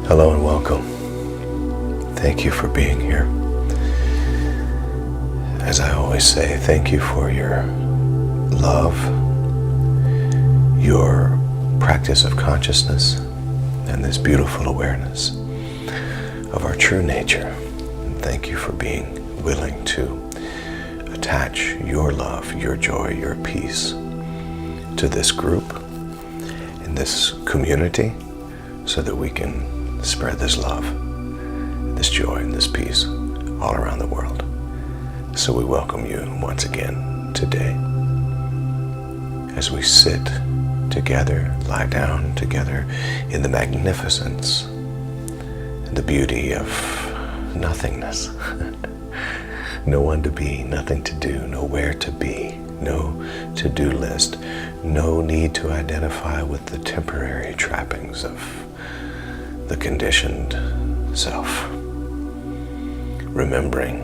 Hello and welcome. Thank you for being here. As I always say, thank you for your love, your practice of consciousness, and this beautiful awareness of our true nature. And thank you for being willing to attach your love, your joy, your peace to this group, in this community, so that we can spread this love, this joy, and this peace all around the world. So we welcome you once again today as we sit together, lie down together in the magnificence and the beauty of nothingness. No one to be, nothing to do, nowhere to be, no to-do list, no need to identify with the temporary trappings of the conditioned self. Remembering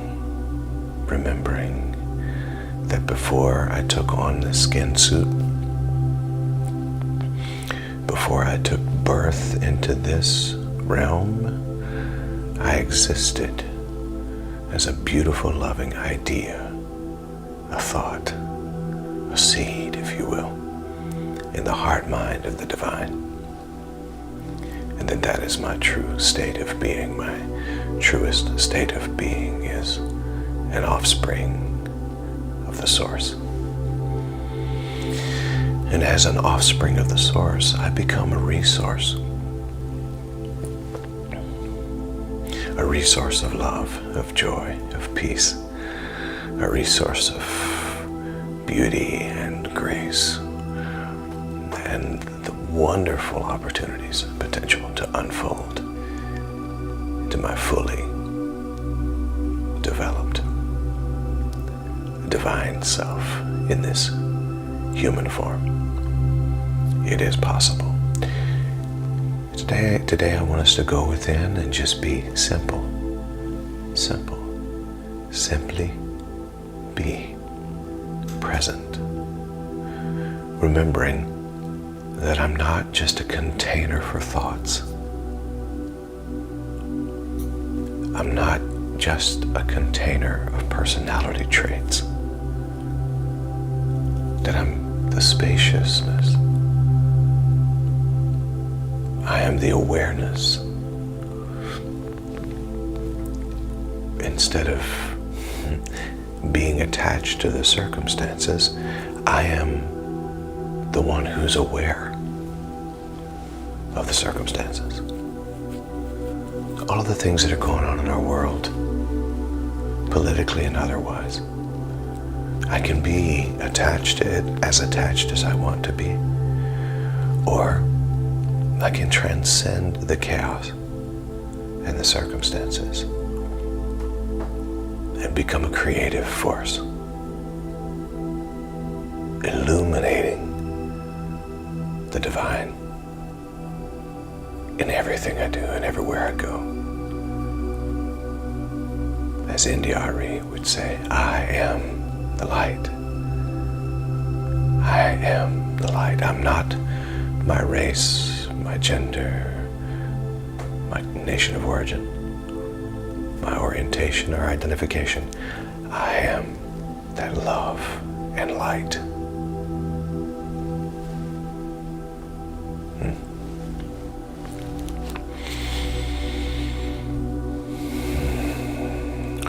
that before I took on the skin suit, before I took birth into this realm, I existed as a beautiful, loving idea, a thought, a seed, if you will, in the heart mind of the divine. And that is my true state of being. My truest state of being is an offspring of the source. And as an offspring of the source, I become a resource of love, of joy, of peace, a resource of beauty and grace, and the wonderful opportunities and potential to unfold to my fully developed divine self in this human form. It is possible. Today I want us to go within and just be simple. Simply be present. Remembering that I'm not just a container for thoughts. I'm not just a container of personality traits. That I'm the spaciousness. I am the awareness. Instead of being attached to the circumstances, I am the one who's aware of the circumstances. All of the things that are going on in our world, politically and otherwise, I can be attached to it as attached as I want to be. Or I can transcend the chaos and the circumstances and become a creative force, illuminating the divine in everything I do and everywhere I go. As India Ari would say, I am the light. I am the light. I'm not my race, my gender, my nation of origin, my orientation or identification. I am that love and light.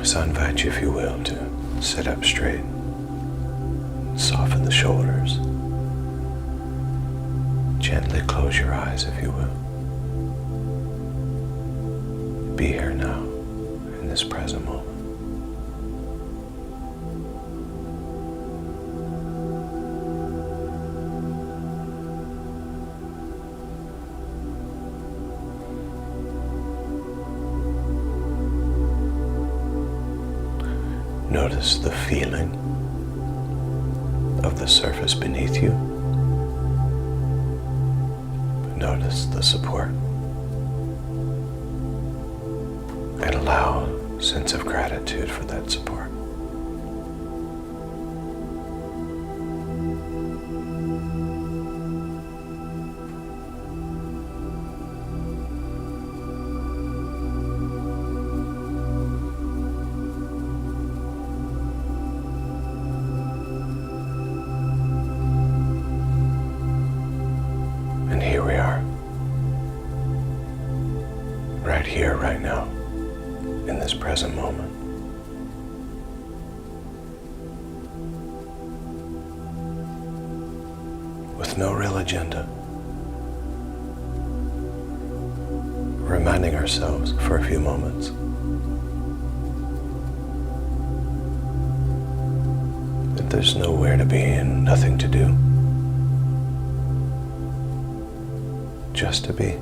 So I invite you, if you will, to sit up straight, soften the shoulders, gently close your eyes, if you will. Be here now, in this present moment. Notice the feeling of the surface beneath you. Notice the support. And allow a sense of gratitude for that support. we are. Right here, right now, in this present moment. With no real agenda. Reminding ourselves for a few moments that there's nowhere to be and nothing to do. Just to be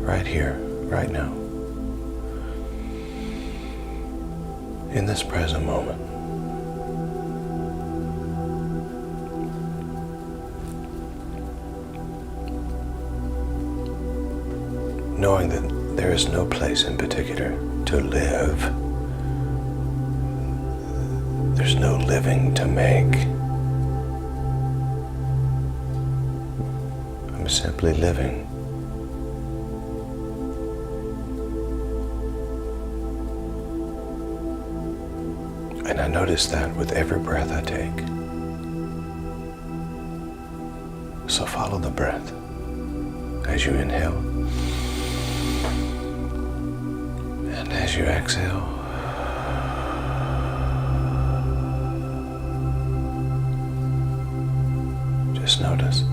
right here, right now, in this present moment. Knowing that there is no place in particular to live. There's no living to make. I'm simply living. And I notice that with every breath I take. So follow the breath as you inhale. And as you exhale, just notice,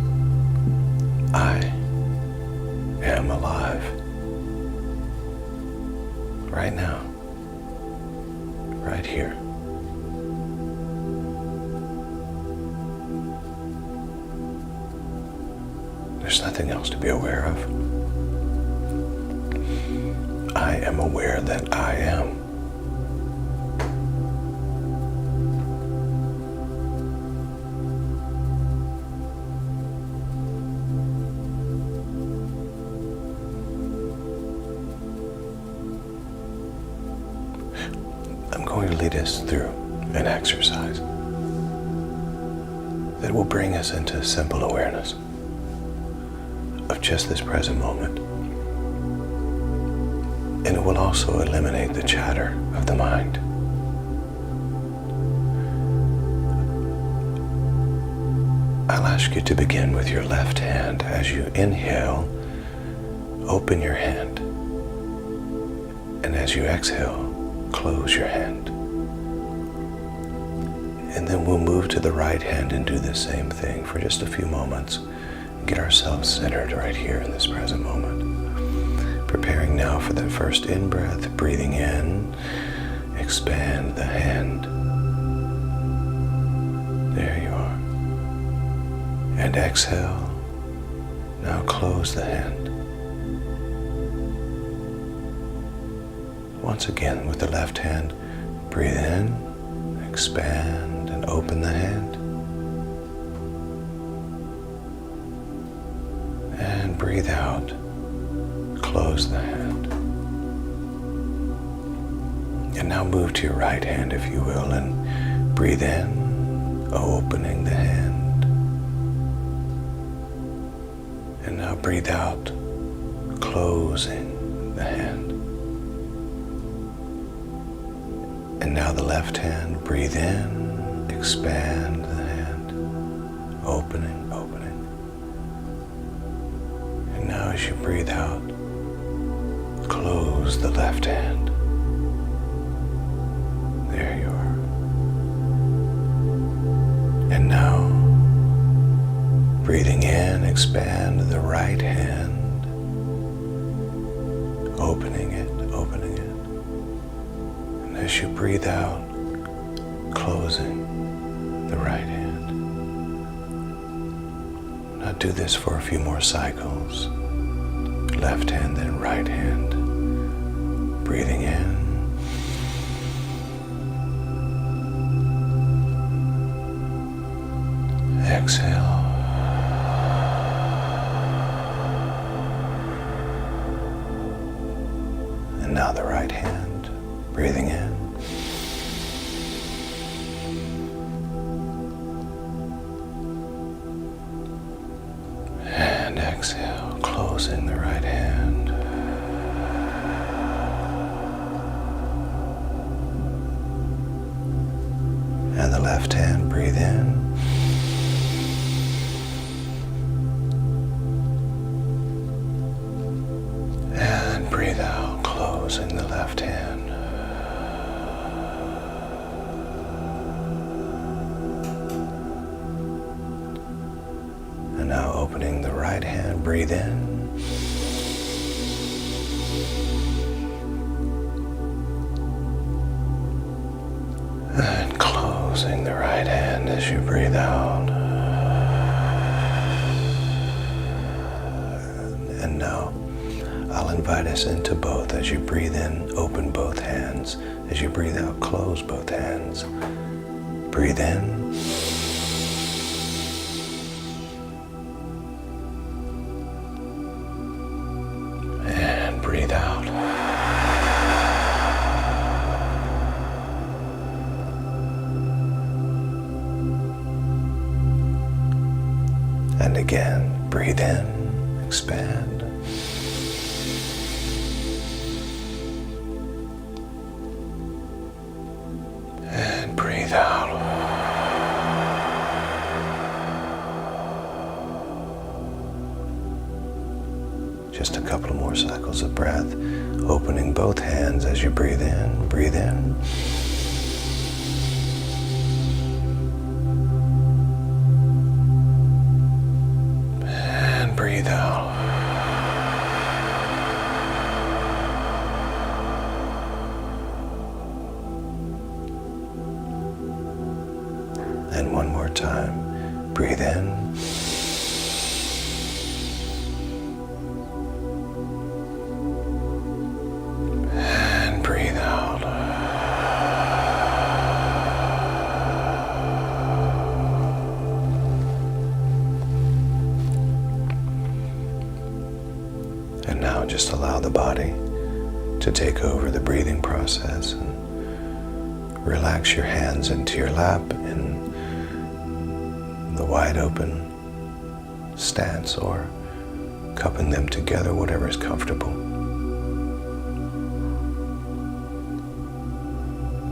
I am alive right now, right here. There's nothing else to be aware of. I am aware that I am. I'm going to lead us through an exercise that will bring us into simple awareness of just this present moment. And it will also eliminate the chatter of the mind. I'll ask you to begin with your left hand. As you inhale, open your hand. And as you exhale, close your hand. And then we'll move to the right hand and do the same thing for just a few moments. Get ourselves centered right here in this present moment. Preparing now for that first in-breath, breathing in, expand the hand. There you are. And exhale, now close the hand. Once again with the left hand, breathe in, expand and open the hand. And breathe out. Close the hand. And now move to your right hand, if you will, and breathe in, opening the hand. And now breathe out, closing the hand. And now the left hand, breathe in, expand the hand, opening, opening. And now as you breathe out, close the left hand. There you are. And now, breathing in, expand the right hand, opening it, opening it. And as you breathe out, closing the right hand. Now do this for a few more cycles. Left hand, then right hand. Breathing in. Exhale. And now the right hand. Breathing in. And exhale, closing the right hand. And the left hand, breathe in. closing the left hand. And now opening the right hand, breathe in. And closing the right hand as you breathe out. And now I'll invite us into both. As you breathe in, open both hands. As you breathe out, close both hands. Breathe in. And breathe out. And again, breathe in, expand. And breathe out. Just a couple of more cycles of breath, opening both hands as you breathe in, breathe in. And breathe out. And one more time, breathe in. And breathe out. And now just allow the body to take over the breathing process and relax your hands into your lap in the wide open stance or cupping them together, whatever is comfortable.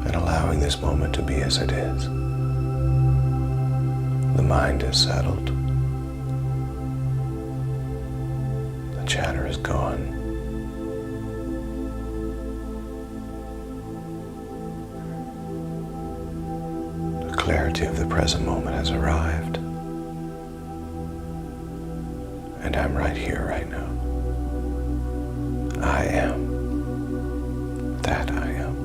And allowing this moment to be as it is. The mind is settled. The chatter is gone. The clarity of the present moment has arrived. And I'm right here, right now. I am that I am.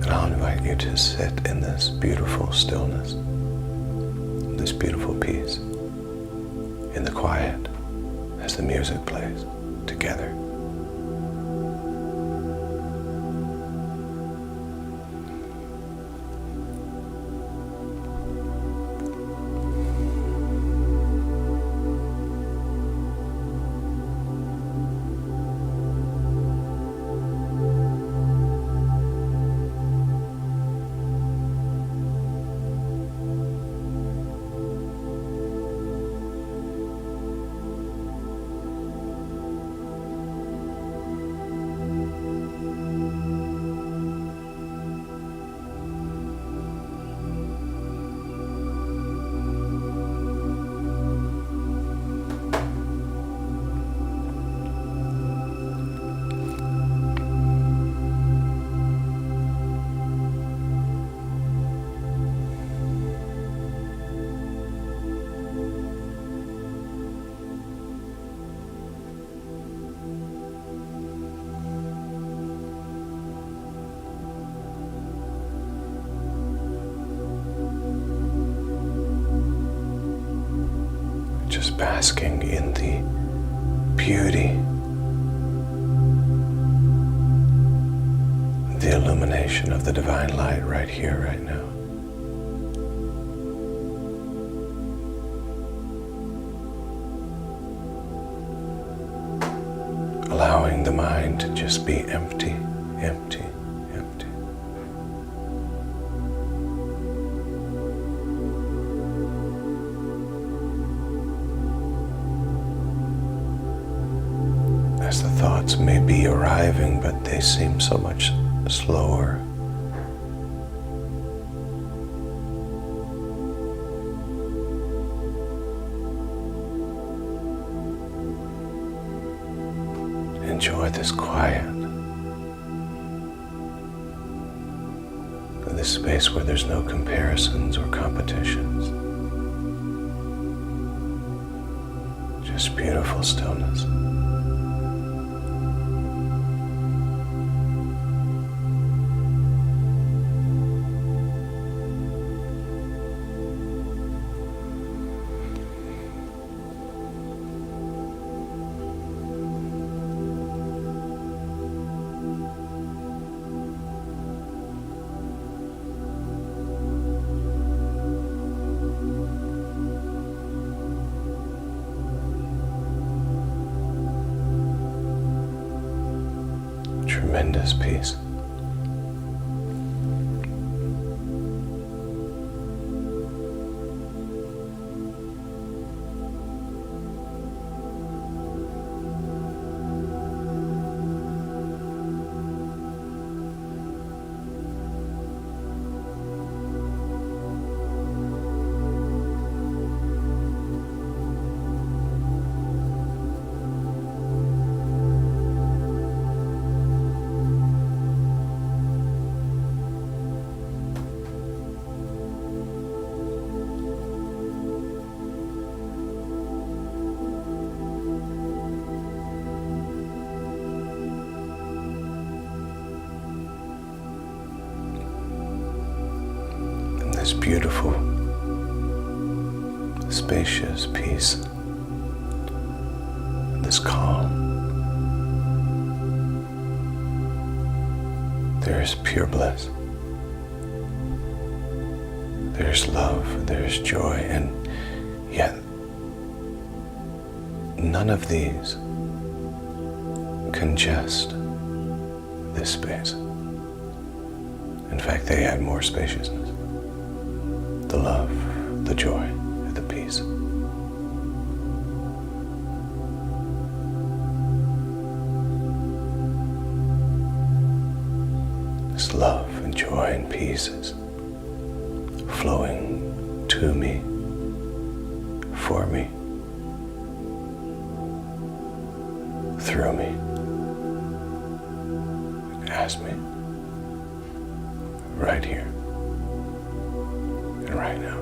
And I'll invite you to sit in this beautiful stillness, this beautiful peace, in the quiet as the music plays together. Just basking in the beauty, the illumination of the divine light right here, right now. Allowing the mind to just be empty, empty, empty. As the thoughts may be arriving, but they seem so much slower. enjoy this quiet, this space where there's no comparisons or competitions, just beautiful stillness. Tremendous peace. This beautiful, spacious peace, this calm. There is pure bliss. There's love, there's joy, and yet none of these congest this space. In fact, they add more spaciousness. The love, the joy, and the peace. This love and joy and peace is flowing to me, for me, through me, as me, right here. Right now.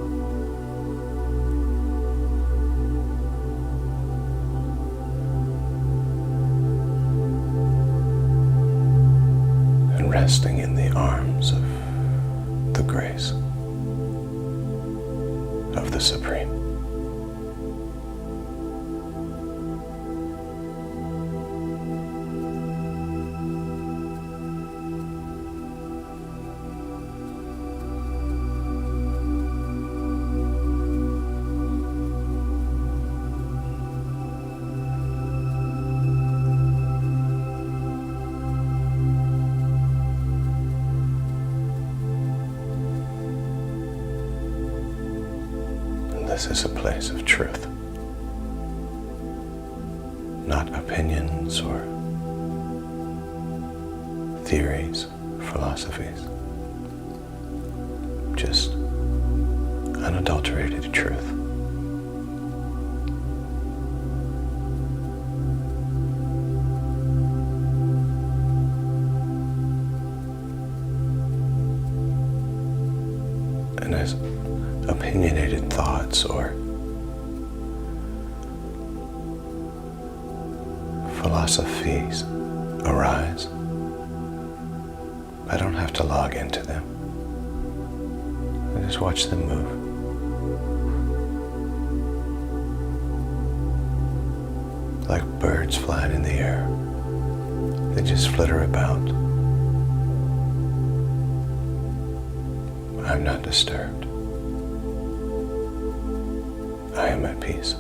And resting in the arms of the grace of the Supreme. This is a place of truth, not opinions or theories, philosophies, just unadulterated truth. And as opinionated thoughts or philosophies arise, I don't have to log into them. I just watch them move. Like birds flying in the air, they just flitter about. I'm not disturbed. I am at peace.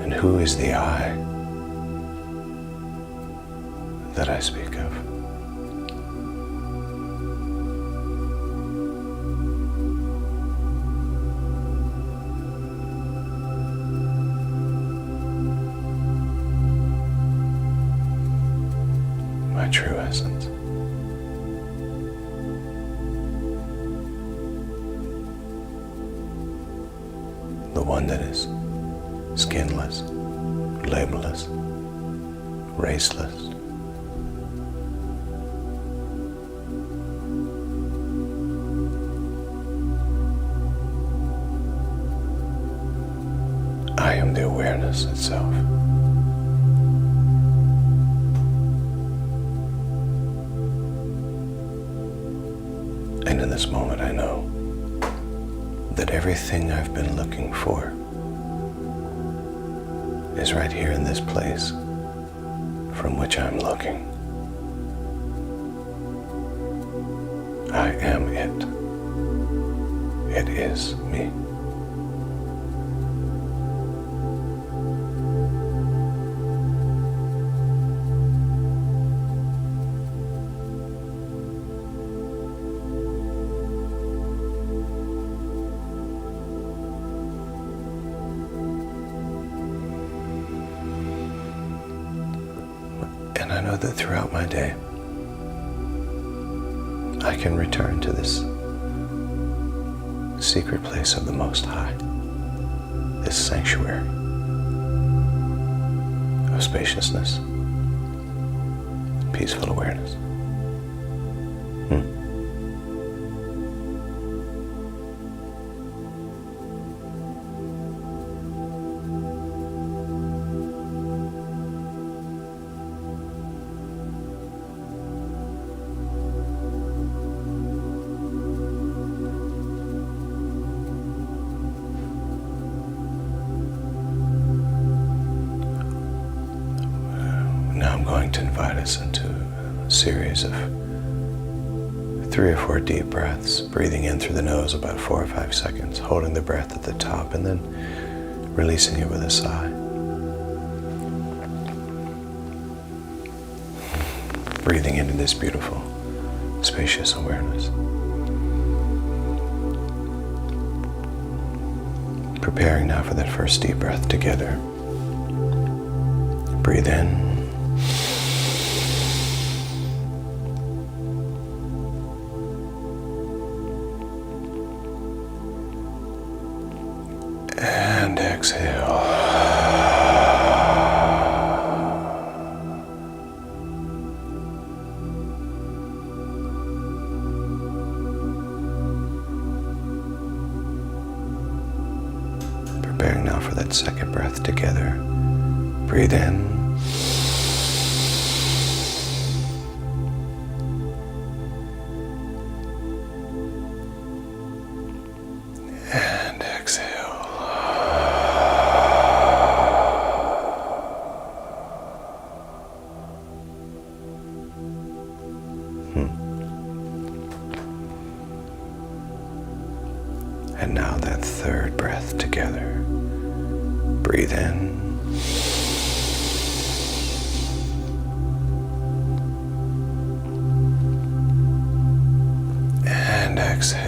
And who is the I that I speak of? My true essence. The one that is skinless, labelless, raceless. I am the awareness itself. And in this moment I know that everything I've been looking for is right here in this place from which I'm looking. I am it. It is me. And I know that throughout my day, I can return to this secret place of the Most High, this sanctuary of spaciousness, peaceful awareness. Now I'm going to invite us into a series of 3 or 4 deep breaths, breathing in through the nose about 4 or 5 seconds, holding the breath at the top, and then releasing it with a sigh. Breathing into this beautiful, spacious awareness. Preparing now for that first deep breath together. Breathe in. And exhale. Preparing now for that second breath together. Breathe in. And exhale. And now that third breath together. Breathe in. And exhale.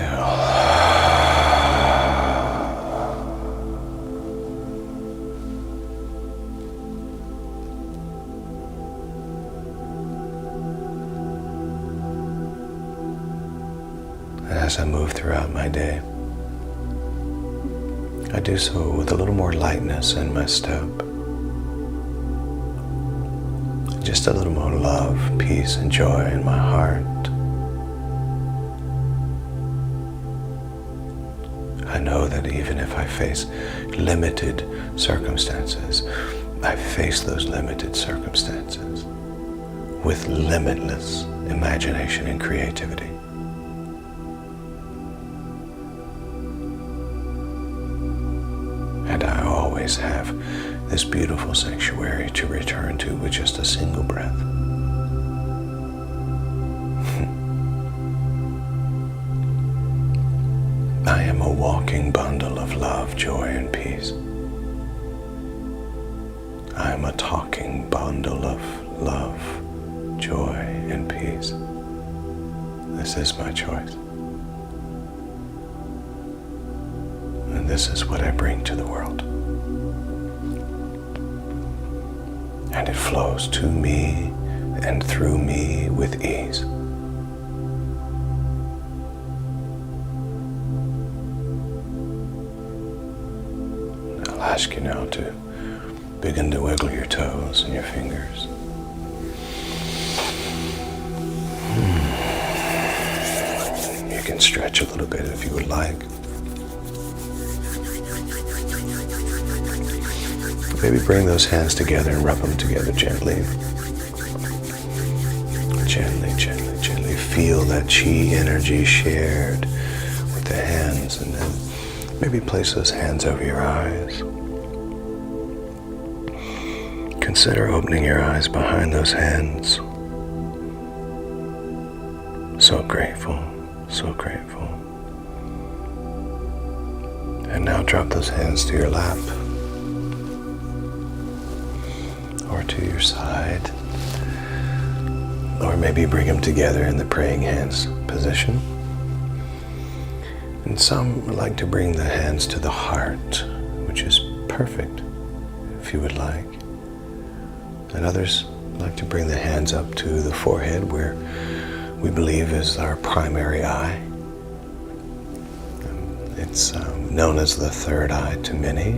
And as I move throughout my day, I do so with a little more lightness in my step. Just a little more love, peace, and joy in my heart. I know that even if I face limited circumstances, I face those limited circumstances with limitless imagination and creativity. And I always have this beautiful sanctuary to return to with just a single breath. I am a walking bundle of love, joy, and peace. I am a talking bundle of love, joy, and peace. This is my choice. And this is what I bring to the world. And it flows to me and through me with ease. I'll ask you now to begin to wiggle your toes and your fingers. You can stretch a little bit if you would like. Maybe bring those hands together and rub them together gently. Gently, gently, gently. Feel that chi energy shared with the hands, and then maybe place those hands over your eyes. Consider opening your eyes behind those hands. So grateful, so grateful. And now drop those hands to your lap or to your side, or maybe bring them together in the praying hands position. And some would like to bring the hands to the heart, which is perfect if you would like. And others like to bring the hands up to the forehead, where we believe is our primary eye. It's known as the third eye to many.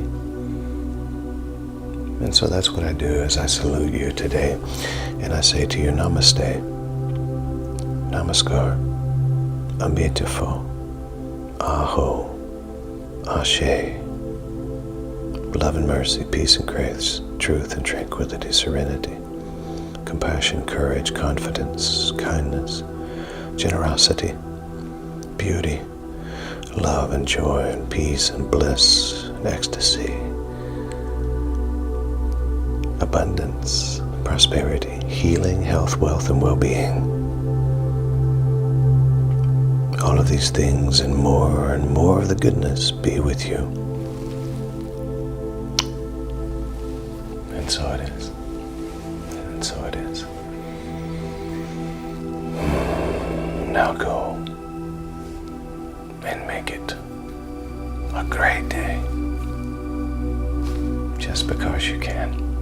And so that's what I do as I salute you today. And I say to you, Namaste, Namaskar, Amitabha, Aho, Ashe. Love and mercy, peace and grace, truth and tranquility, serenity, compassion, courage, confidence, kindness, generosity, beauty, love and joy and peace and bliss and ecstasy, abundance, prosperity, healing, health, wealth, and well-being. All of these things and more of the goodness be with you. And so it is. And so it is. Now go and make it a great day. Just because you can.